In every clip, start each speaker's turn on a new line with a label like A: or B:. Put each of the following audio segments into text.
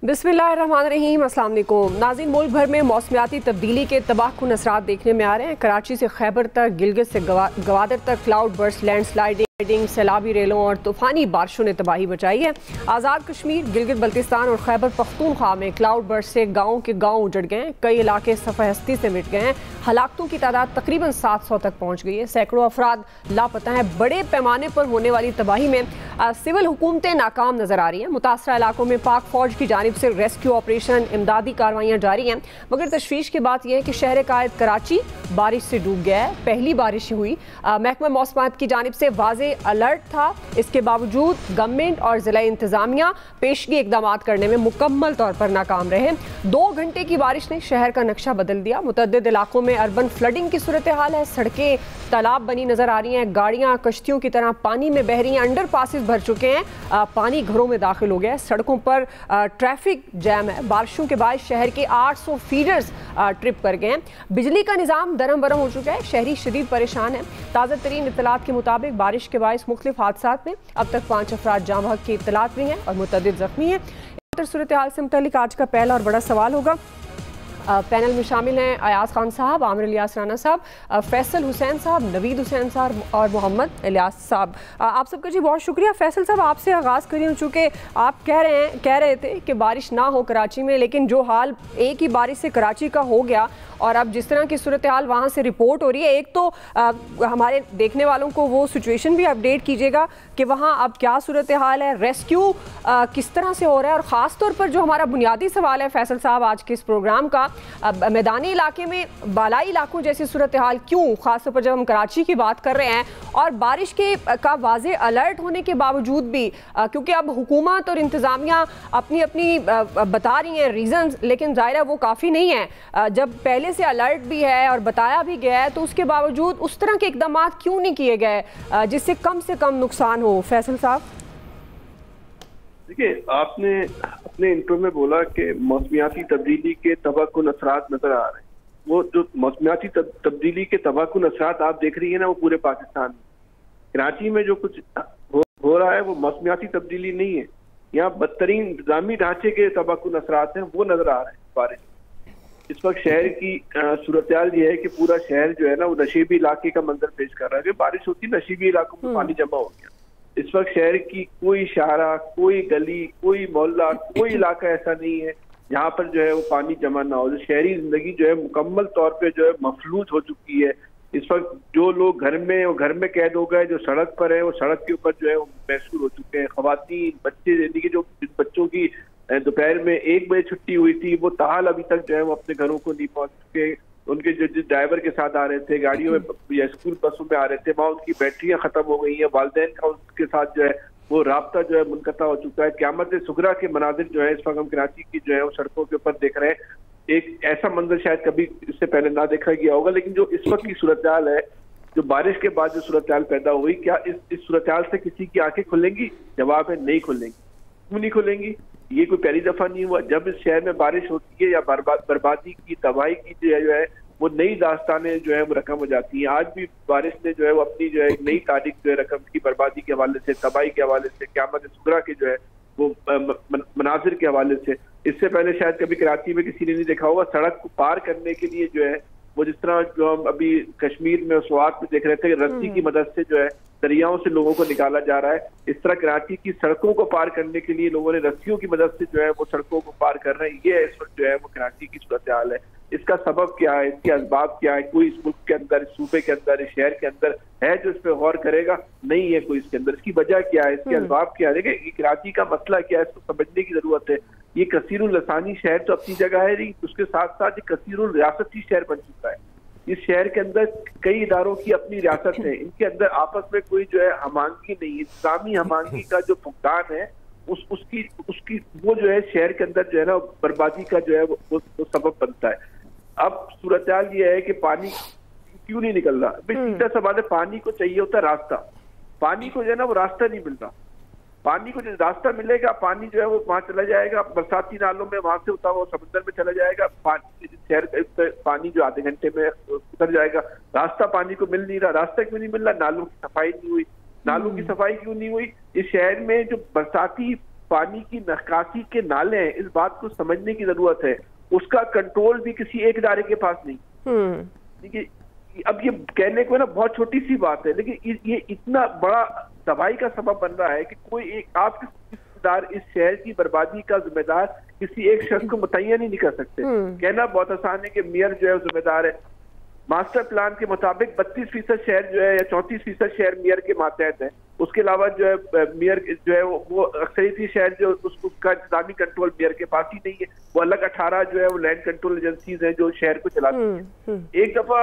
A: बिस्मिल्लाहिर्रहमानिर्रहीम, अस्सलाम वालेकुम नाज़रीन। मुल्क भर में मौसमियाती तब्दीली के तबाहकुन असरात देखने में आ रहे हैं। कराची से खैबर तक, गिलगित से गवादर तक क्लाउड बर्स्ट, लैंडस्लाइडिंग, सैलाबी रेलों और तूफ़ानी बारिशों ने तबाही मचाई है। आज़ाद कश्मीर, गिलगित बल्तिस्तान और खैबर पख्तूनख्वा में क्लाउड बर्स्ट से गाँव के गाँव उजड़ गए हैं। कई इलाके सफ़े हस्ती से मिट गए हैं। हलाकतों की तादाद तकरीबन 700 तक पहुँच गई है। सैकड़ों अफराद लापता हैं। बड़े पैमाने पर होने वाली तबाही में सिविल हुकूमतें नाकाम नजर आ रही हैं। मुतासरा इलाकों में पाक फौज की जानिब से रेस्क्यू ऑपरेशन, इमदादी कार्रवाइयाँ जारी हैं। मगर तशवीश की बात यह है कि शहर कायद कराची बारिश से डूब गया है। पहली बारिश हुई, महकमा मौसमात की जानिब से वाज़े अलर्ट था। इसके बावजूद गवर्नमेंट और ज़िला इंतज़ामिया पेशगी इकदाम करने में मुकम्मल तौर पर नाकाम रहे। 2 घंटे की बारिश ने शहर का नक्शा बदल दिया। मुतअद्दिद इलाकों में अर्बन फ्लडिंग की सूरत हाल है। सड़कें तालाब बनी नजर आ रही हैं। गाड़ियाँ कश्तियों की तरह पानी में बह रही हैं। अंडर पासिस भर चुके हैं। पानी घरों में दाखिल हो गया है। सड़कों पर ट्रैफिक जैम है। बारिशों के बाद शहर के 800 फीडर्स ट्रिप कर गए हैं। बिजली का निज़ाम दरम बरम हो चुका है। शहरी शदीद परेशान है। ताज़ा तरीन इत्तलात के मुताबिक बारिश के बायस मुख्तलिफ हादसात में अब तक 5 अफराद जाँ बहक की इत्तलात भी हैं और मुतअद्दिद ज़ख्मी हैं। सूरत हाल से मुतल्लिक आज का पहला और बड़ा सवाल होगा। पैनल में शामिल हैं अयाज खान साहब, आमिर इलियास राना साहब, फैसल हुसैन साहब, नवीद हुसैन साहब और मोहम्मद इलियास साहब। आप सबका जी बहुत शुक्रिया। फैसल साहब, आपसे आगाज़ करिए, चूँकि आप कह रहे थे कि बारिश ना हो कराची में, लेकिन जो हाल एक ही बारिश से कराची का हो गया और अब जिस तरह की सूरत हाल वहाँ से रिपोर्ट हो रही है, एक तो हमारे देखने वालों को वो सिचुएशन भी अपडेट कीजिएगा कि वहाँ अब क्या सूरत हाल है, रेस्क्यू किस तरह से हो रहा है, और ख़ास तौर पर जो हमारा बुनियादी सवाल है फैसल साहब आज के इस प्रोग्राम का, मैदानी इलाके में बालाई इलाकों जैसी सूरत हाल क्यों, ख़ास तौर पर जब हम कराची की बात कर रहे हैं और बारिश के का वाज़े अलर्ट होने के बावजूद भी, क्योंकि अब हुकूमत और इंतज़ामिया अपनी अपनी बता रही हैं रीज़न्स, लेकिन ज़ाहिर है वो काफ़ी नहीं है। जब पहले से अलर्ट भी है और बताया भी गया है, तो उसके बावजूद उस तरह के इकदाम क्यों नहीं किए गए जिससे कम से कम नुकसान हो? फैसल साहब,
B: देखिए, आपने अपने इंट्रो में बोला कि मौसमियाती तब्दीली के तबाहकुन असरात नजर आ रहे हैं। वो जो मौसमियाती तब्दीली के तबाहकुन असरात आप देख रही है ना, वो पूरे पाकिस्तान में, कराची में जो कुछ हो रहा है वो मौसमियाती तब्दीली नहीं है। यहाँ बदतरीन इंतजामी ढांचे के तबाहकुन असरात हैं, वो नजर आ रहे हैं बारिश। इस वक्त शहर की सूरत हाल ये है कि पूरा शहर जो है ना, वो नशीबी इलाके का मंजर पेश कर रहा है। बारिश होती है, नशीबी इलाकों में पानी जमा हो गया। इस वक्त शहर की कोई शाहरा, कोई गली, कोई मोहल्ला, कोई इलाका ऐसा नहीं है जहाँ पर जो है वो पानी जमा ना हो। शहरी जिंदगी जो है मुकम्मल तौर पे जो है मफलूज हो चुकी है। इस वक्त जो लोग घर में कैद हो गए, जो सड़क पर है, वो सड़क के ऊपर जो है वो महसूर हो चुके हैं। खवातीन, बच्चे, यानी कि जो बच्चों की दोपहर में 1 बजे छुट्टी हुई थी, वो ताहाल अभी तक जो है वो अपने घरों को नहीं पहुंच चुके। उनके जो ड्राइवर के साथ आ रहे थे, गाड़ियों में या स्कूल बसों में आ रहे थे, वहाँ उनकी बैटरियां खत्म हो गई हैं। वालिदैन का उसके साथ जो है वो राब्ता जो है मुनक़ता हो चुका है। क़यामत सुगरा के मनाजिर जो है इस वक्त हम कराची की जो है वो सड़कों के ऊपर देख रहे हैं। एक ऐसा मंजर शायद कभी इससे पहले ना देखा गया होगा। लेकिन जो इस वक्त की सूरत हाल है, जो बारिश के बाद जो सूरत हाल पैदा हुई, क्या इस सूरत हाल से किसी की आंखें खुलेंगी? जवाब है नहीं खुलेंगी। क्यों नहीं खुलेंगी? ये कोई पहली दफा नहीं हुआ। जब इस शहर में बारिश होती है या बर्बादी की, तबाही की जो है वो नई दास्तानें जो है वो रकम हो जाती हैं। आज भी बारिश ने जो है वो अपनी जो है एक नई तारीख जो है रकम की, बर्बादी के हवाले से, तबाही के हवाले से, क़यामत सुगरा के जो है वो मनाजिर के हवाले से। इससे पहले शायद कभी कराची में किसी ने नहीं देखा होगा, सड़क को पार करने के लिए जो है वो, जिस तरह जो हम अभी कश्मीर में स्वात में देख रहे थे, रस्सी की मदद से जो है दरियाओं से लोगों को निकाला जा रहा है। इस तरह कराची की सड़कों को पार करने के लिए लोगों ने रस्सियों की मदद से जो है वो सड़कों को पार कर रहे हैं। ये इस वक्त जो है वो कराची की सूरत हाल है। इसका सबब क्या है, इसके असबाब क्या है? कोई इस मुल्क के अंदर, इस सूबे के अंदर, इस शहर के अंदर है जो इस पर गौर करेगा? नहीं है कोई इसके अंदर। इसकी वजह क्या है, इसके असबाब क्या है? देखिए, कराची का मसला क्या है, इसको समझने की जरूरत है। ये कसीरुल लसानी शहर तो अपनी जगह है नहीं, उसके साथ साथ ये कसीरुल रियासती शहर बन चुका है। इस शहर के अंदर कई इदारों की अपनी रियासत है, इनके अंदर आपस में कोई जो है हमांगी नहीं। इंतजामी हमांगी का जो फुकदान है उसकी वो जो है शहर के अंदर जो है ना बर्बादी का जो है वो सबब बनता है। अब सूरत हाल ये है कि पानी क्यों नहीं निकल रहा? सीधा सवाल है, पानी को चाहिए होता है रास्ता। पानी को जो है ना वो रास्ता नहीं मिल रहा। पानी को जो रास्ता मिलेगा, पानी जो है वो वहां चला जाएगा, बरसाती नालों में वहां से होता हुआ समुद्र में चला जाएगा। शहर पानी जो आधे घंटे में उतर जाएगा। रास्ता पानी को मिल नहीं रहा। रास्ता क्यों नहीं मिल रहा? नालों की सफाई नहीं हुई। नालों की सफाई क्यों नहीं हुई? इस शहर में जो बरसाती पानी की निकासी के नाले हैं, इस बात को समझने की जरूरत है। उसका कंट्रोल भी किसी एक इदारे के पास नहीं। देखिए अब ये कहने को ना बहुत छोटी सी बात है, लेकिन ये इतना बड़ा तबाही का सबब बन रहा है कि कोई एक आप इस शहर की बर्बादी का जिम्मेदार किसी एक शख्स को मुतय्यन ही नहीं कर सकते। कहना बहुत आसान है कि मेयर जो है जिम्मेदार है। मास्टर प्लान के मुताबिक 32% शहर जो है या 34% शहर मेयर के मातहत है। उसके अलावा जो है मेयर जो है वो अक्सरियती शहर जो उसका इंतजामी कंट्रोल मेयर के पास ही नहीं है। वो अलग 18 जो है वो लैंड कंट्रोल एजेंसीज हैं जो शहर को चलाती हैं। एक दफा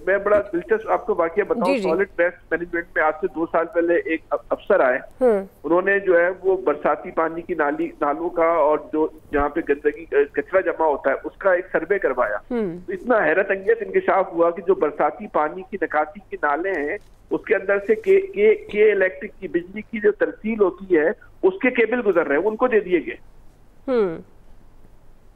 B: मैं बड़ा दिलचस्प आपको वाकया बताऊं, सॉलिड वेस्ट मैनेजमेंट में आज से 2 साल पहले एक अफसर आए। उन्होंने जो है वो बरसाती पानी की नालों का और जो जहाँ पे गंदगी कचरा जमा होता है उसका एक सर्वे करवाया। तो इतना हैरत अंगेज इंकशाफ हुआ कि जो बरसाती पानी की निकासी के नाले हैं उसके अंदर से के इलेक्ट्रिक की बिजली की जो तरसील होती है उसके केबल गुजर रहे हैं, उनको दे दिए गए।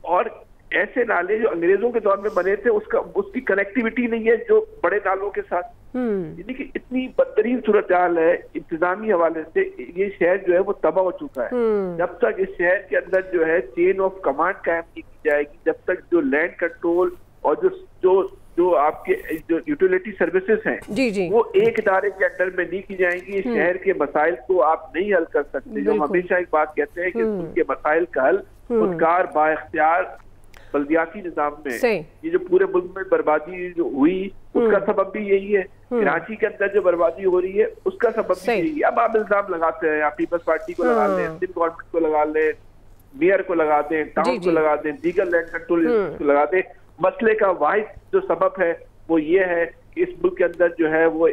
B: और ऐसे नाले जो अंग्रेजों के दौर में बने थे उसकी कनेक्टिविटी नहीं है जो बड़े नालों के साथ। यानी कि इतनी बदतरीन सूरत हाल है इंतजामी हवाले से। ये शहर जो है वो तबाह हो चुका है। जब तक इस शहर के अंदर जो है चेन ऑफ कमांड कायम नहीं की जाएगी, जब तक जो लैंड कंट्रोल और जो आपके जो यूटिलिटी सर्विसेज हैं वो एक इदारे के अंडर में नहीं की जाएंगी, शहर के मसाइल को आप नहीं हल कर सकते। जो हमेशा एक बात कहते हैं कि उनके मसाइल का हल खुदकार बाइख्तियार बल्दियाती निजाम में। ये जो पूरे मुल्क में बर्बादी जो हुई उसका सबब भी यही है। कराची के अंदर जो बर्बादी हो रही है उसका सबब भी यही है। अब आप इल्जाम लगाते हैं, आप पीपल्स पार्टी को लगा लें, सिंध गवर्नमेंट को लगा लें, मेयर को लगा दें, टाउन को लगा दें, दीगर लैंड कंट्रोल को लगा दें। मसले का वाहिद जो सबब है वो ये है कि इस मुल्क के अंदर जो है वो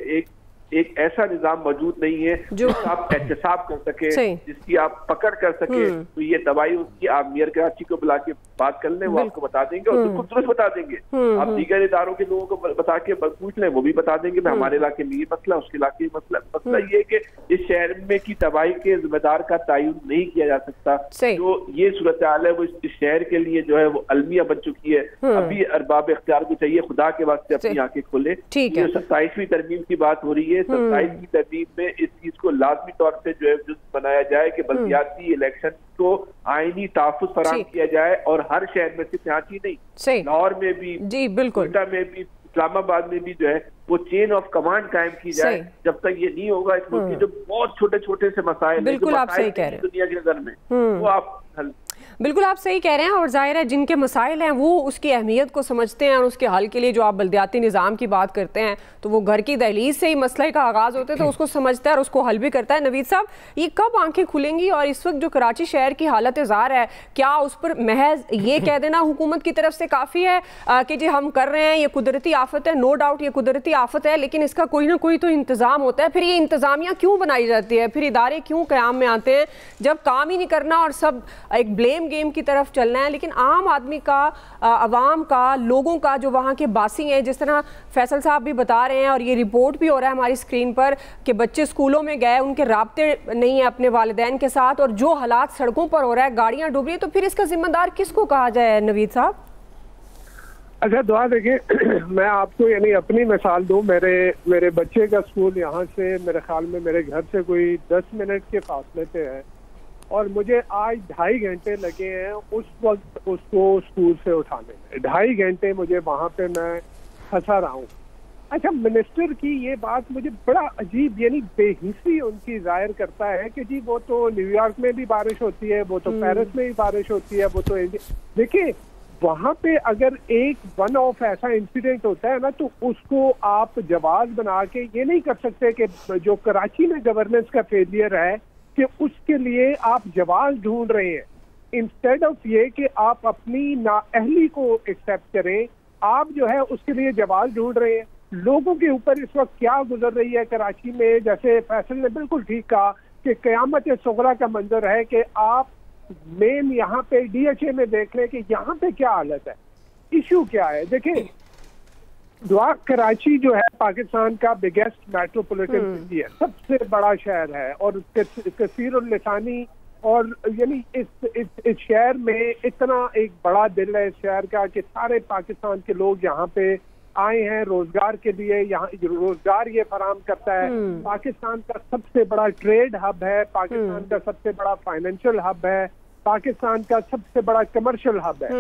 B: एक ऐसा निजाम मौजूद नहीं है जो आप एहतसाब कर सके, जिसकी आप पकड़ कर सके। तो ये दवाई उसकी आप मेयर कराची को बुला के बात कर लें, वो आपको बता देंगे और बिल्कुल दुरुस्त बता देंगे। आप दीगर इदारों के लोगों को बता के पूछ लें, वो भी बता देंगे मैं हमारे इलाके में ये मसला, उसके इलाके में मसला ये कि इस शहर में की तबाही के जिम्मेदार का तयन नहीं किया जा सकता। जो ये सूरत हाल है वो इस शहर के लिए जो है वो अलमिया बन चुकी है। अभी अरबाब इख्तियार को चाहिए खुदा के वास्ते अपनी आंखें खोले। 27वीं तरमीम की बात हो रही है, 27वीं तरमीम में इस चीज को लाजमी तौर पे जो है जुज़्व बनाया जाए कि बल्दियाती इलेक्शन को आईनी तहफ़्फ़ुज़ फराहम किया जाए और हर शहर में सिर्फ कराची नहीं, लाहौर में भी, कोयटा में भी, इस्लामाबाद में भी जो है वो चेन ऑफ कमांड कायम की जाए। जब तक ये नहीं होगा इस मुल्क के जो बहुत छोटे छोटे से मसाइल
A: बिल्कुल आप सही कह रहे हैं
B: दुनिया की नजर में वो आप
A: बिल्कुल आप सही कह रहे हैं। और जाहिर है जिनके मसाइल हैं वो उसकी अहमियत को समझते हैं और उसके हल के लिए जो आप बल्दियाती निज़ाम की बात करते हैं तो वो घर की दहलीज से ही मसले का आगाज़ होता है तो उसको समझता है और उसको हल भी करता है। नवीद साहब, ये कब आंखें खुलेंगी? और इस वक्त जो कराची शहर की हालत ज़ार है, क्या उस पर महज ये कह देना हुकूमत की तरफ से काफ़ी है कि जी हम कर रहे हैं, ये कुदरती आफत है? नो डाउट ये कुदरती आफत है, लेकिन इसका कोई ना कोई तो इंतज़ाम होता है। फिर ये इंतज़ामिया क्यों बनाई जाती है? फिर इदारे क्यों क़याम में आते हैं जब काम ही नहीं करना और सब एक ब्लेम गेम की तरफ चलना है? लेकिन आम आदमी का, अवाम का, लोगों का जो वहाँ के बासी हैं, जिस तरह फैसल साहब भी बता रहे हैं और ये रिपोर्ट भी हो रहा है हमारी स्क्रीन पर कि बच्चे स्कूलों में गए, उनके राब्ते नहीं है अपने वालिदैन के साथ और जो हालात सड़कों पर हो रहा है, गाड़ियाँ डूब रही है, तो फिर इसका जिम्मेदार किसको कहा जाए नवीद साहब?
C: अच्छा दुआ देखिए, मैं आपको यानी अपनी मिसाल दूं। मेरे बच्चे का स्कूल यहाँ से मेरे ख्याल में मेरे घर से कोई 10 मिनट के फासले पे है और मुझे आज 2.5 घंटे लगे हैं उस वक्त उसको स्कूल से उठाने में। 2.5 घंटे मुझे वहाँ पे मैं फंसा रहा हूँ। अच्छा, मिनिस्टर की ये बात मुझे बड़ा अजीब यानी बेहिसी उनकी जाहिर करता है कि जी वो तो न्यूयॉर्क में भी बारिश होती है, वो तो पेरिस में भी बारिश होती है, वो तो देखिए वहाँ पे अगर एक वन ऑफ ऐसा इंसिडेंट होता है ना तो उसको आप जवाब बना के ये नहीं कर सकते कि जो कराची में गवर्नेंस का फेलियर है कि उसके लिए आप जवाब ढूंढ रहे हैं। इंस्टेड ऑफ ये कि आप अपनी नाअहली को एक्सेप्ट करें, आप जो है उसके लिए जवाब ढूंढ रहे हैं। लोगों के ऊपर इस वक्त क्या गुजर रही है कराची में, जैसे फैसल ने बिल्कुल ठीक कहा कि क़यामत सुगरा का मंजर है कि आप मेन यहाँ पे DHA में देख लें कि यहाँ पे क्या हालत है, इशू क्या है। देखिए दुआ, कराची जो है पाकिस्तान का बिगेस्ट मेट्रोपॉलिटन सिटी है, सबसे बड़ा शहर है और कसीरुल लिसानी और यानी इस शहर में इतना एक बड़ा दिल है इस शहर का कि सारे पाकिस्तान के लोग यहाँ पे आए हैं रोजगार के लिए, यहाँ रोजगार ये फराहम करता है। पाकिस्तान का सबसे बड़ा ट्रेड हब है, पाकिस्तान का सबसे बड़ा फाइनेंशियल हब है, पाकिस्तान का सबसे बड़ा कमर्शियल हब है।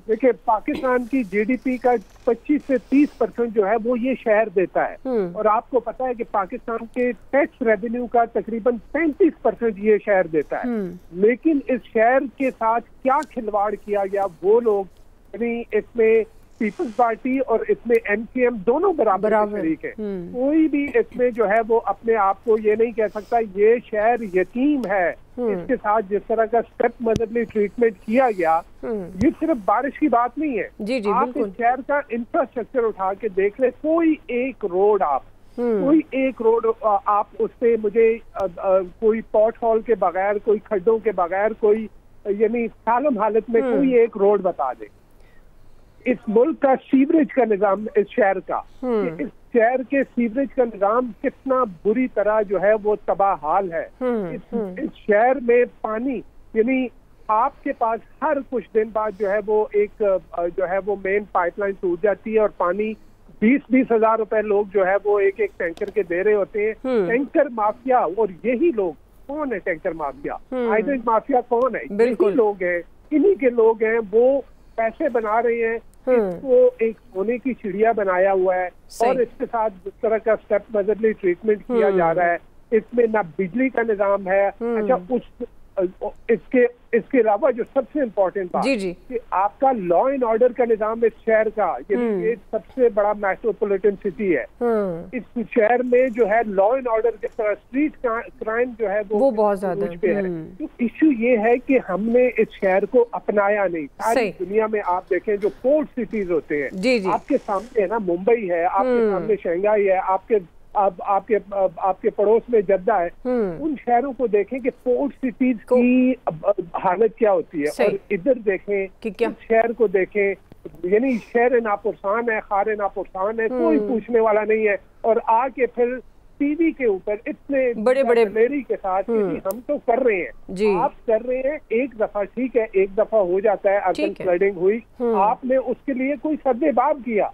C: देखिए पाकिस्तान की जीडीपी का 25 से 30% जो है वो ये शहर देता है, और आपको पता है कि पाकिस्तान के टैक्स रेवेन्यू का तकरीबन 35% ये शहर देता है। लेकिन इस शहर के साथ क्या खिलवाड़ किया गया, वो लोग यानी इसमें पीपल्स पार्टी और इसमें एमसीएम दोनों बराबर शरीक है। कोई भी इसमें जो है वो अपने आप को ये नहीं कह सकता ये शहर यतीम है। इसके साथ जिस तरह का स्टेप मदरली ट्रीटमेंट किया गया, ये सिर्फ बारिश की बात नहीं है। आप इस शहर का इंफ्रास्ट्रक्चर उठा के देख ले, कोई एक रोड आप उस पे मुझे कोई पॉट हॉल के बगैर, कोई खड्डों के बगैर, कोई यानी सालम हालत में कोई एक रोड बता दे। इस मुल्क का सीवरेज का निजाम, इस शहर का, इस शहर के सीवरेज का निजाम कितना बुरी तरह जो है वो तबाह हाल है। इस शहर में पानी यानी आपके पास हर कुछ दिन बाद जो है वो एक जो है वो मेन पाइपलाइन टूट जाती है और पानी 20-20 हजार रुपए लोग जो है वो एक एक टैंकर के दे रहे होते हैं। टैंकर माफिया, और यही लोग कौन है टैंकर माफिया? हाइड्रेट माफिया कौन है? यही लोग हैं, इन्हीं के लोग हैं, वो पैसे बना रहे हैं। इसको एक सोने की चिड़िया बनाया हुआ है और इसके साथ जिस तरह का स्टेप मदरली ट्रीटमेंट किया जा रहा है, इसमें ना बिजली का निजाम है। अच्छा, इसके अलावा जो सबसे इम्पोर्टेंट बात कि आपका लॉ एंड ऑर्डर का निजाम इस शहर का, ये सबसे बड़ा मेट्रोपॉलिटन सिटी है। इस शहर में जो है लॉ एंड ऑर्डर के तरह स्ट्रीट क्राइम जो है वो बहुत ज्यादा है। तो इश्यू ये है कि हमने इस शहर को अपनाया नहीं। सारी दुनिया में आप देखें जो पोर्ट सिटीज होते हैं, आपके सामने है ना मुंबई है, आपके सामने शंघाई है, आपके पड़ोस में जद्दा है। उन शहरों को देखें कि पोर्ट सिटीज की हालत क्या होती है, और इधर देखें कि क्या शहर को देखें, यानी शहर नापुरसान है, खारे नापुरसान है, कोई पूछने वाला नहीं है। और आके फिर टीवी के ऊपर इतने बड़े लेरी के साथ हम तो कर रहे हैं, आप कर रहे हैं। एक दफा ठीक है, एक दफा हो जाता है, अगर फ्लडिंग हुई, आपने उसके लिए कोई सद्देबाब किया।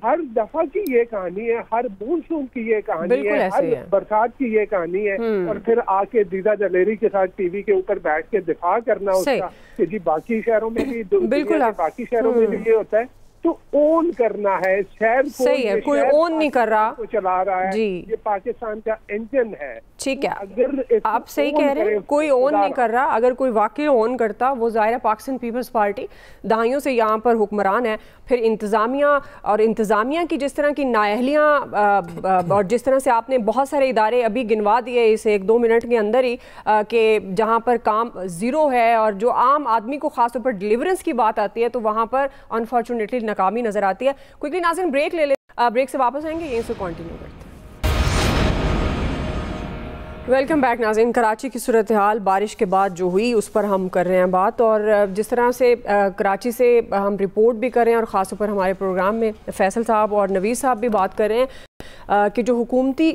C: हर दफा की ये कहानी है, हर मानसून की ये कहानी है, हर बरसात की ये कहानी है। और फिर आके दीदा जलेरी के साथ टीवी के ऊपर बैठ के दिफा करना उसका कि जी बाकी शहरों में भी, बिल्कुल बाकी शहरों में भी ये होता है। तो ओन करना है शहर को,
A: सही है, कोई ओन नहीं कर रहा,
C: को चला रहा है, ये पाकिस्तान का इंजन है।
A: ठीक है, अगर आप सही कह रहे हैं, कोई ओन नहीं कर रहा। अगर कोई वाकई ओन करता, वो ज़ाहिर है पाकिस्तान पीपल्स पार्टी दहाइयों से यहाँ पर हुक्मरान है। फिर इंतज़ामिया की जिस तरह की नाअहलियाँ और जिस तरह से आपने बहुत सारे इदारे अभी गिनवा दिए इस 1-2 मिनट के अंदर ही, कि जहाँ पर काम ज़ीरो है, और जो आम आदमी को खासतौर पर डिलीवरेंस की बात आती है तो वहाँ पर अनफॉर्चुनेटली नाकामी नजर आती है। क्विकली नाज़रीन ब्रेक ले ले, ब्रेक से वापस आएंगे, यहीं से कंटिन्यू करते हैं। वेलकम बैक नाज़रीन। कराची की सूरत हाल बारिश के बाद जो हुई उस पर हम कर रहे हैं बात, और जिस तरह से कराची से हम रिपोर्ट भी कर रहे हैं, और ख़ासतौर पर हमारे प्रोग्राम में फैसल साहब और नवीद साहब भी बात कर रहे हैं कि जो हुकूमती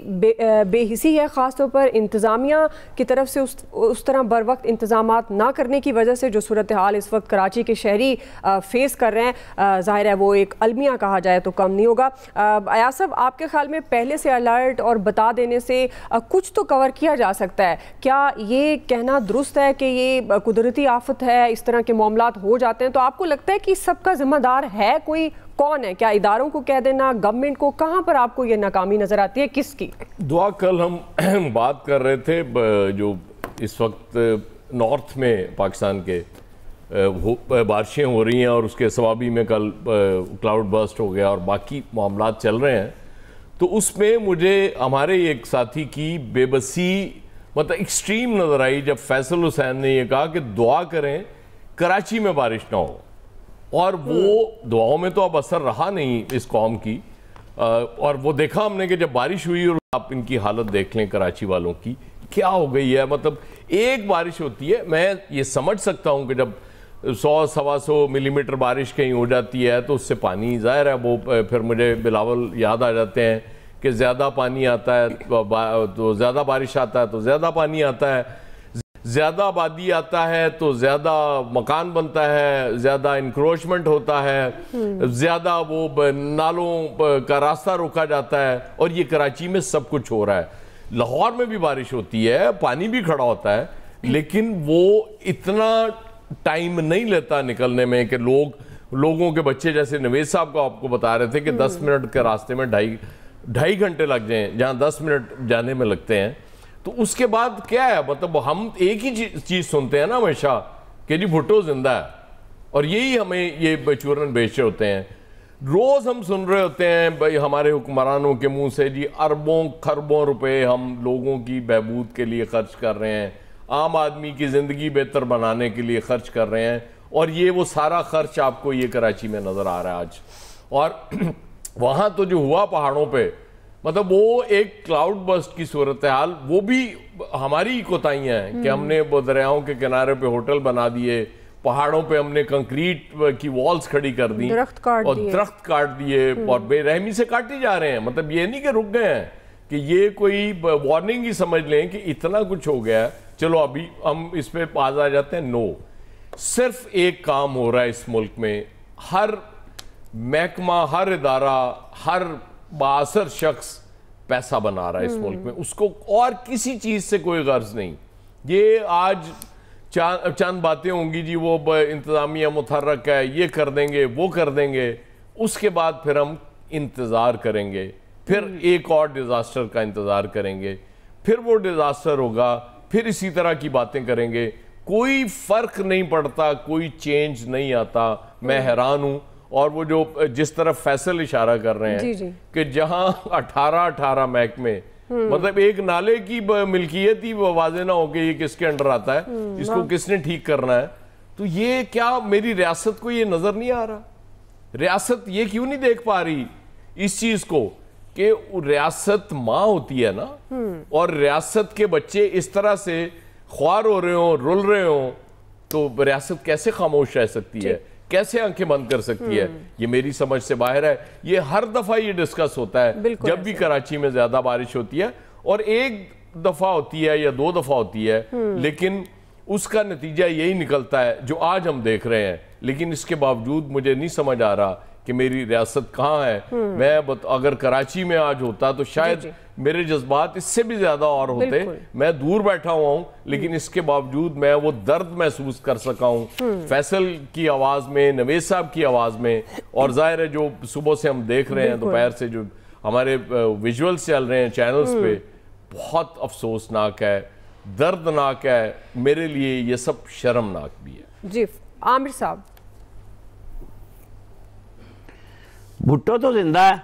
A: बेहिसी है, ख़ासतौर पर इंतज़ामिया की तरफ से उस तरह बर वक्त इंतज़ामात ना करने की वजह से जो सूरत हाल इस वक्त कराची के शहरी फेस कर रहे हैं, ज़ाहिर है वो एक अलमिया कहा जाए तो कम नहीं होगा। अयाज साहब, आपके ख्याल में पहले से अलर्ट और बता देने से कुछ तो कवर किया जा सकता है? क्या ये कहना दुरुस्त है कि ये कुदरती आफत है, इस तरह के मामलात हो जाते हैं? तो आपको लगता है कि सबका जिम्मेदार है कोई? कौन है? क्या इदारों को कह देना, गवर्नमेंट को? कहाँ पर आपको ये नाकामी नजर आती है, किसकी?
D: दुआ, कल हम बात कर रहे थे जो इस वक्त नॉर्थ में पाकिस्तान के बारिशें हो रही हैं, और उसके सवाबी में कल क्लाउड बर्स्ट हो गया और बाकी मामलात चल रहे हैं। तो उसमें मुझे हमारे एक साथी की बेबसी मतलब एक्सट्रीम नज़र आई जब फैसल हुसैन ने यह कहा कि दुआ करें कराची में बारिश ना हो। और वो दुआओं में तो अब असर रहा नहीं इस कौम की, और वो देखा हमने कि जब बारिश हुई, और आप इनकी हालत देख लें कराची वालों की क्या हो गई है। मतलब एक बारिश होती है, मैं ये समझ सकता हूँ कि जब 100-125 मिलीमीटर बारिश कहीं हो जाती है तो उससे पानी ज़ाहिर है वो फिर मुझे बिलावल याद आ जाते हैं कि ज़्यादा पानी आता है तो ज़्यादा बारिश आता है तो ज़्यादा पानी आता है। ज़्यादा आबादी आता है तो ज़्यादा मकान बनता है, ज़्यादा इंक्रोचमेंट होता है, ज़्यादा वो नालों का रास्ता रोका जाता है, और ये कराची में सब कुछ हो रहा है। लाहौर में भी बारिश होती है, पानी भी खड़ा होता है, लेकिन वो इतना टाइम नहीं लेता निकलने में कि लोगों के बच्चे, जैसे नवेद साहब को आपको बता रहे थे कि 10 मिनट के रास्ते में ढाई घंटे लग जाएं, जहाँ 10 मिनट जाने में लगते हैं। तो उसके बाद क्या है, मतलब हम एक ही चीज सुनते हैं ना हमेशा कि जी भुट्टो जिंदा है, और यही हमें ये चूरन बेच रहे होते हैं। रोज हम सुन रहे होते हैं भाई हमारे हुक्मरानों के मुंह से, जी अरबों खरबों रुपए हम लोगों की बहबूद के लिए खर्च कर रहे हैं, आम आदमी की जिंदगी बेहतर बनाने के लिए खर्च कर रहे हैं, और ये वो सारा खर्च आपको ये कराची में नजर आ रहा है आज। और वहां तो जो हुआ पहाड़ों पे, मतलब वो एक क्लाउड बस्ट की सूरत हाल, वो भी हमारी ही कोताहियां हैं कि हमने वो दरियाओं के किनारे पे होटल बना दिए, पहाड़ों पे हमने कंक्रीट की वॉल्स खड़ी कर दी,
A: दरख्त काट दिए और बेरहमी से काटे जा रहे हैं। मतलब ये नहीं कि रुक गए हैं, कि ये कोई वार्निंग ही समझ लें कि इतना कुछ हो गया है, चलो अभी हम इस पे पास आ जाते हैं। नो, सिर्फ एक काम हो रहा है इस मुल्क में, हर महकमा, हर इदारा, हर बासर शख्स पैसा बना रहा है इस मुल्क में, उसको और किसी चीज से कोई गर्ज नहीं। ये आज चंद बातें होंगी जी, वो इंतजामिया मुतहर्रक है, ये कर देंगे, वो कर देंगे, उसके बाद फिर हम इंतजार करेंगे, फिर एक और डिजास्टर का इंतजार करेंगे, फिर वो डिजास्टर होगा, फिर इसी तरह की बातें करेंगे, कोई फर्क नहीं पड़ता, कोई चेंज नहीं आता। मैं हैरान हूं। और वो जो जिस तरफ फैसल इशारा कर रहे हैं कि जहां 18 महकमे, मतलब एक नाले की मिल्कियत ही वाज़ेह ना हो कि ये किसके अंडर आता है, इसको किसने ठीक करना है, तो ये क्या मेरी रियासत को ये नजर नहीं आ रहा? रियासत ये क्यों नहीं देख पा रही इस चीज को कि रियासत माँ होती है ना, और रियासत के बच्चे इस तरह से ख्वार हो रहे हो, रुल रहे हो, तो रियासत कैसे खामोश रह सकती है, कैसे आंखें बंद कर सकती है? ये मेरी समझ से बाहर है। ये हर दफा ये डिस्कस होता है जब भी कराची में ज्यादा बारिश होती है, और एक दफा होती है या 2 दफा होती है, लेकिन उसका नतीजा यही निकलता है जो आज हम देख रहे हैं। लेकिन इसके बावजूद मुझे नहीं समझ आ रहा कि मेरी रियासत कहाँ है। मैं अगर कराची में आज होता तो शायद मेरे जज्बात इससे भी ज्यादा और होते। मैं दूर बैठा हुआ हूँ, लेकिन इसके बावजूद मैं वो दर्द महसूस कर सका हूँ फैसल की आवाज में, नवेद साहब की आवाज में। और जाहिर है जो सुबह से हम देख रहे हैं, दोपहर से जो हमारे विजुअल्स चल रहे हैं चैनल्स पे, बहुत अफसोसनाक है, दर्दनाक है। मेरे लिए ये सब शर्मनाक भी है। जी आमिर साहब।
E: भुट्टो तो जिंदा है,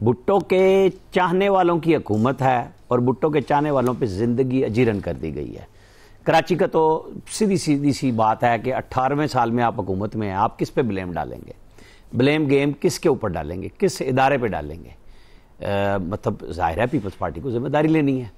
E: भुट्टो के चाहने वालों की हुकूमत है, और भुट्टो के चाहने वालों पे जिंदगी अजीरन कर दी गई है। कराची का तो सीधी सी बात है कि 18वें साल में आप हुकूमत में हैं, आप किस पे ब्लेम डालेंगे? ब्लेम गेम किसके ऊपर डालेंगे, किस इदारे पे डालेंगे? मतलब जाहिर है पीपल्स पार्टी को जिम्मेदारी लेनी है,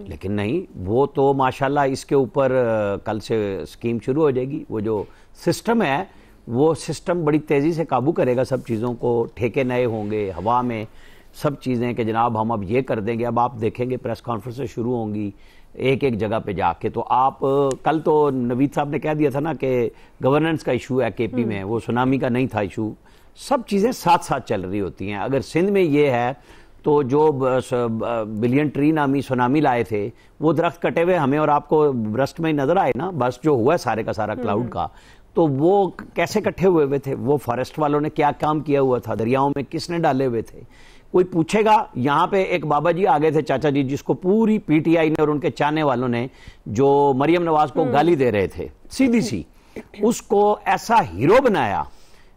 E: लेकिन नहीं, वो तो माशाल्लाह इसके ऊपर कल से स्कीम शुरू हो जाएगी। वो जो सिस्टम है, वो सिस्टम बड़ी तेज़ी से काबू करेगा सब चीज़ों को। ठेके नए होंगे हवा में, सब चीज़ें कि जनाब हम अब ये कर देंगे। अब आप देखेंगे प्रेस कॉन्फ्रेंसें शुरू होंगी एक जगह पे जाके। तो आप कल तो नवीद साहब ने कह दिया था ना कि गवर्नेंस का इशू है केपी में, वो सुनामी का नहीं था इशू। सब चीज़ें साथ साथ चल रही होती हैं। अगर सिंध में ये है तो जो बिलियन ट्री नामी सुनामी लाए थे, वो दरख्त कटे हुए हमें और आपको ब्रस्ट में नजर आए ना, बस जो हुआ है सारे का सारा क्लाउड का, तो वो कैसे इकट्ठे हुए थे? वो फॉरेस्ट वालों ने क्या काम किया हुआ था? दरियाओं में किसने डाले हुए थे? कोई पूछेगा? यहाँ पे एक बाबा जी आ गए थे, चाचा जी, जिसको पूरी पीटीआई ने और उनके चाहने वालों ने, जो मरियम नवाज को गाली दे रहे थे सीधी सी, उसको ऐसा हीरो बनाया।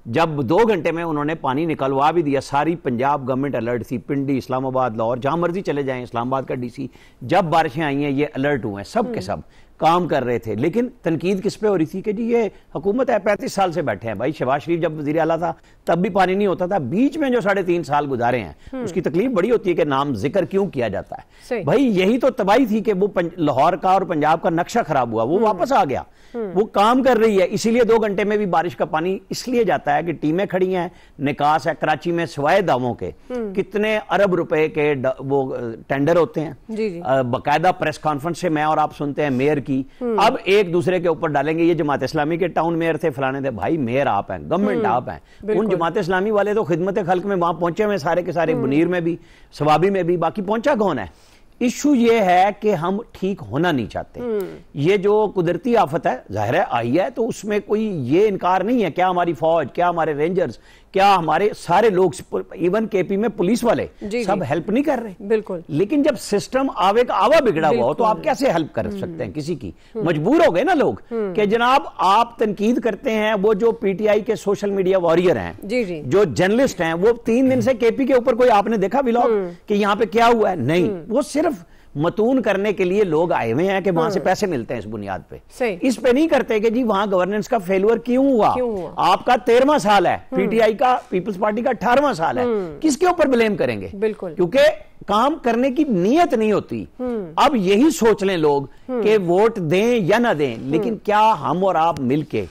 E: जब 2 घंटे में उन्होंने पानी निकलवा भी दिया। सारी पंजाब गवर्नमेंट अलर्ट थी, पिंडी, इस्लामाबाद, लाहौर, जहां मर्जी चले जाएं, इस्लामाबाद का डीसी, जब बारिशें आई हैं ये अलर्ट हुए हैं, सब के सब काम कर रहे थे। लेकिन तनकीद किस पे हो रही थी कि जी ये हुकूमत है, 35 साल से बैठे हैं। भाई शहबाज शरीफ जब वज़ीर आला था तब भी पानी नहीं होता था। बीच में जो 3.5 साल गुजारे हैं, उसकी तकलीफ बड़ी होती है कि नाम जिक्र क्यों किया जाता है। भाई यही तो तबाही थी कि वो लाहौर का और पंजाब का नक्शा खराब हुआ, वो वापस आ गया, वो काम कर रही है। इसीलिए 2 घंटे में भी बारिश का पानी इसलिए जाता है कि टीमें खड़ी हैं, निकास है। कराची में सिवाय दावों के कितने अरब रुपए के वो टेंडर होते हैं। बाकायदा प्रेस कॉन्फ्रेंस से मैं और आप सुनते हैं मेयर की, अब एक दूसरे के ऊपर डालेंगे। ये जमात इस्लामी के टाउन मेयर थे, फलाने थे, भाई मेयर आप हैं, गवर्नमेंट आप हैं। उन जमात इस्लामी वाले तो खिदमत खल्क में वहां पहुंचे हुए सारे के सारे, मुनीर में भी, सवाबी में भी, बाकी पहुंचा कौन है? इशू ये है कि हम ठीक होना नहीं चाहते। ये जो कुदरती आफत है जाहिर है आई है, तो उसमें कोई ये इनकार नहीं है। क्या हमारी फौज, क्या हमारे रेंजर्स, क्या हमारे सारे लोग, इवन केपी में पुलिस वाले सब हेल्प नहीं कर रहे?
A: बिल्कुल।
E: लेकिन जब सिस्टम आवे का आवा बिगड़ा हुआ हो तो आप कैसे हेल्प कर सकते हैं किसी की? मजबूर हो गए ना लोग कि जनाब आप तनकीद करते हैं। वो जो पीटीआई के सोशल मीडिया वॉरियर हैं, जो जर्नलिस्ट हैं, वो 3 दिन से केपी के ऊपर कोई आपने देखा व्लॉग कि यहां पे क्या हुआ है? नहीं, वो सिर्फ मतून करने के लिए लोग आए हुए हैं कि वहां से पैसे मिलते हैं इस बुनियाद पे। इस पे नहीं करते कि जी वहां गवर्नेंस का फेलियर क्यों हुआ। आपका 13वां साल है, पीटीआई का, पीपल्स पार्टी का 18वां साल है, किसके ऊपर ब्लेम करेंगे?
A: बिल्कुल,
E: क्योंकि काम करने की नीयत नहीं होती। अब यही सोच लें लोग कि वोट दें या ना दें, लेकिन क्या हम और आप मिलके,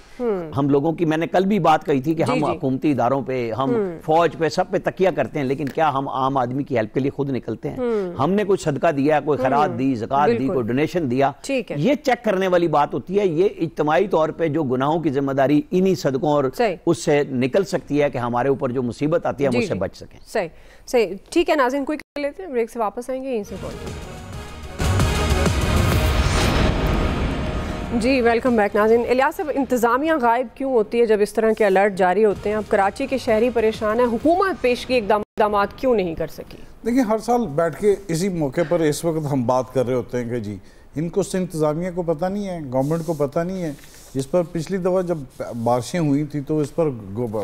E: हम लोगों की, मैंने कल भी बात कही थी कि हम हुकूमती इदारों पे, हम फौज पे, सब पे तकिया करते हैं, लेकिन क्या हम आम आदमी की हेल्प के लिए खुद निकलते हैं? हमने कुछ सदका दिया, कोई खैरात दी, ज़कात दी, कोई डोनेशन दिया, ये चेक करने वाली बात होती है। ये इज्तिमाई तौर पे जो गुनाहों की जिम्मेदारी इन्हीं सदकों और उससे निकल सकती है कि हमारे ऊपर जो मुसीबत आती है हम उससे बच सकें।
A: सही सही, ठीक है नाज़रीन, कोई लेते हैं, ब्रेक से वापस आएंगे यहीं से कॉल। जी वेलकम बैक नाज़रीन। इलियास साहब, इंतज़ामिया गायब क्यों होती है जब इस तरह के अलर्ट जारी होते हैं? अब कराची के शहरी परेशान है, हुकूमत पेश की इकदाम क्यों नहीं कर सकी?
F: देखिए, हर साल बैठ के इसी मौके पर इस वक्त हम बात कर रहे होते हैं कि जी इनको इंतज़ामिया को पता नहीं है, गवर्नमेंट को पता नहीं है। इस पर पिछली दफ़ा जब बारिशें हुई थी तो इस पर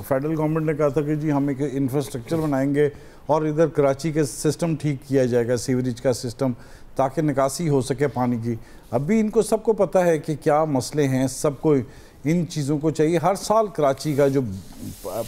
F: फेडरल गवर्नमेंट ने कहा था कि जी हम एक इंफ्रास्ट्रक्चर बनाएंगे और इधर कराची के सिस्टम ठीक किया जाएगा, सीवरेज का सिस्टम, ताकि निकासी हो सके पानी की। अभी इनको सबको पता है कि क्या मसले हैं, सबको इन चीज़ों को चाहिए। हर साल कराची का जो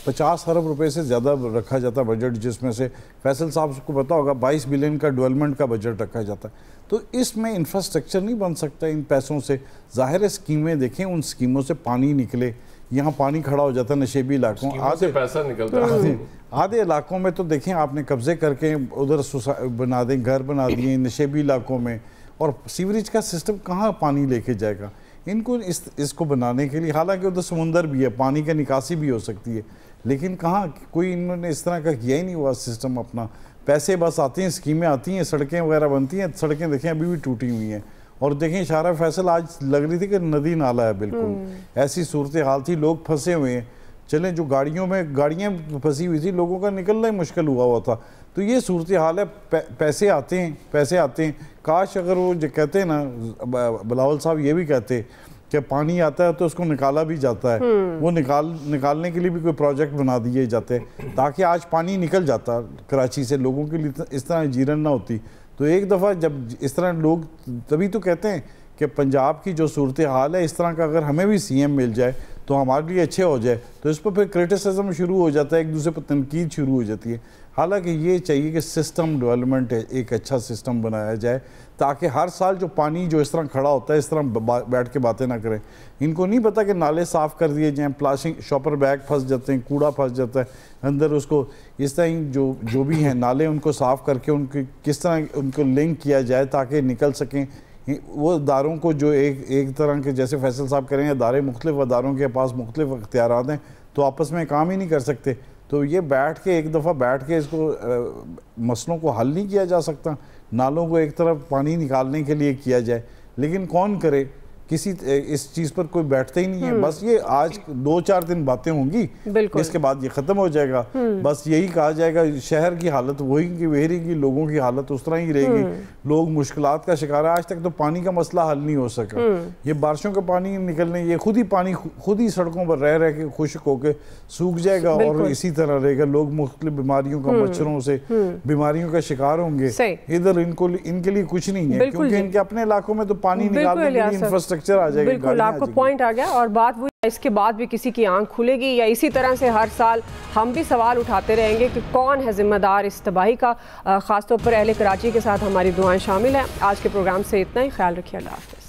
F: 50 अरब रुपए से ज़्यादा रखा जाता बजट, जिसमें से फैसल साहब को पता होगा 22 बिलियन का डेवलपमेंट का बजट रखा जाता है, तो इसमें इंफ्रास्ट्रक्चर नहीं बन सकता इन पैसों से। ज़ाहिर है स्कीमें देखें, उन स्कीमों से पानी निकले, यहाँ पानी खड़ा हो जाता है नशेबी इलाकों,
D: आधे पैसा निकलता है।
F: आधे इलाकों में तो देखें आपने कब्जे करके उधर बना दें, घर बना दिए नशेबी इलाकों में, और सीवरेज का सिस्टम कहाँ पानी लेके जाएगा? इनको इसको बनाने के लिए, हालांकि उधर समुंदर भी है, पानी का निकासी भी हो सकती है, लेकिन कहाँ कोई इन्होंने इस तरह का किया ही नहीं हुआ सिस्टम अपना। पैसे बस आते हैं, स्कीमें आती हैं, सड़कें वगैरह बनती हैं, सड़कें देखें अभी भी टूटी हुई हैं। और देखें शारा फैसल आज लग रही थी कि नदी नाला है, बिल्कुल ऐसी सूरत हाल थी, लोग फंसे हुए हैं। चलें, जो गाड़ियाँ फंसी हुई थी, लोगों का निकलना ही मुश्किल हुआ था। तो ये सूरत हाल है। पैसे आते हैं। काश अगर वो जो कहते हैं ना, बिलावल साहब ये भी कहते कि पानी आता है तो उसको निकाला भी जाता है, वो निकालने के लिए भी कोई प्रोजेक्ट बना दिए जाते ताकि आज पानी निकल जाता कराची से, लोगों के लिए इस तरह जीरन ना होती। तो एक दफ़ा जब इस तरह लोग, तभी तो कहते हैं कि पंजाब की जो सूरत हाल है, इस तरह का अगर हमें भी सीएम मिल जाए तो हमारे लिए अच्छे हो जाए, तो इस पर फिर क्रिटिसिज्म शुरू हो जाता है, एक दूसरे पर तनकीद शुरू हो जाती है। हालांकि ये चाहिए कि सिस्टम डेवलपमेंट है, एक अच्छा सिस्टम बनाया जाए ताकि हर साल जो पानी जो इस तरह खड़ा होता है, इस तरह बैठ के बातें ना करें। इनको नहीं पता कि नाले साफ़ कर दिए जाएँ, प्लास्टिक शॉपर बैग फंस जाते हैं, कूड़ा फंस जाता है अंदर, उसको इस तरह जो भी हैं नाले उनको साफ़ करके उनकी किस तरह उनको लिंक किया जाए ताकि निकल सकें। वो इदारों को जो एक तरह के, जैसे फैसल साहब करेंगे, इदारे मुख्तलिफ इदारों के पास मुख्तलिफ इख्तियारात हैं, तो आपस में काम ही नहीं कर सकते। तो ये बैठ के एक दफ़ा बैठ के इसको मसलों को हल नहीं किया जा सकता। नालों को एक तरफ पानी निकालने के लिए किया जाए, लेकिन कौन करे? किसी इस चीज़ पर कोई बैठता ही नहीं है। बस ये आज 2-4 दिन बातें होंगी, इसके बाद ये ख़त्म हो जाएगा। बस यही कहा जाएगा शहर की हालत वही की वही रहेगी, लोगों की हालत उस तरह ही रहेगी, लोग मुश्किलात का शिकार है। आज तक तो पानी का मसला हल नहीं हो सका। ये बारिशों का पानी निकलने, ये पानी खुद ही सड़कों पर रह के खुश्क होकर सूख जाएगा और इसी तरह रहेगा। लोग मुख्तलिफ बीमारियों का, मच्छरों से बीमारियों का शिकार होंगे। इधर इनके लिए कुछ नहीं है, क्योंकि इनके अपने इलाकों में तो पानी निकालने के लिए इंफ्रास्ट्रक्चर आ जाएगा।
A: बिल्कुल, आपका पॉइंट आ गया। और बात वो इसके बाद भी किसी की आंख खुलेगी या इसी तरह से हर साल हम भी सवाल उठाते रहेंगे कि कौन है जिम्मेदार इस तबाही का। खासतौर पर अहले कराची के साथ हमारी दुआएं शामिल हैं। आज के प्रोग्राम से इतना ही, ख्याल रखिए, अल्लाह हाफ़िज़।